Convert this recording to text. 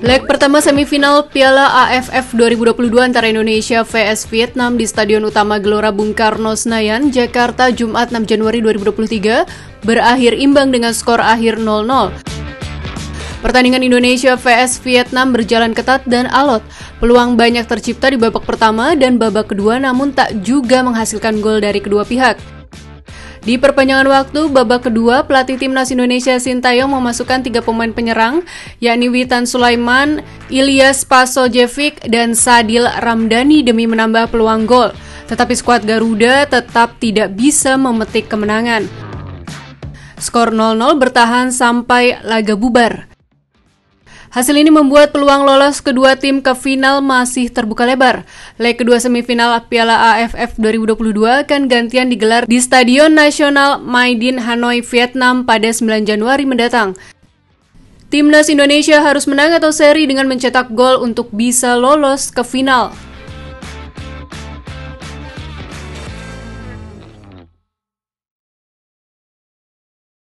Leg pertama semifinal Piala AFF 2022 antara Indonesia vs Vietnam di Stadion Utama Gelora Bung Karno Senayan, Jakarta, Jumat 6 Januari 2023 berakhir imbang dengan skor akhir 0-0. Pertandingan Indonesia vs Vietnam berjalan ketat dan alot. Peluang banyak tercipta di babak pertama dan babak kedua, namun tak juga menghasilkan gol dari kedua pihak. Di perpanjangan waktu, babak kedua, pelatih Timnas Indonesia Sintayong memasukkan 3 pemain penyerang, yakni Witan Sulaiman, Ilyas Pasojevic, dan Sadil Ramdhani demi menambah peluang gol. Tetapi skuad Garuda tetap tidak bisa memetik kemenangan. Skor 0-0 bertahan sampai laga bubar. Hasil ini membuat peluang lolos kedua tim ke final masih terbuka lebar. Leg kedua semifinal Piala AFF 2022 akan gantian digelar di Stadion Nasional Mai Dinh Hanoi, Vietnam pada 9 Januari mendatang. Timnas Indonesia harus menang atau seri dengan mencetak gol untuk bisa lolos ke final.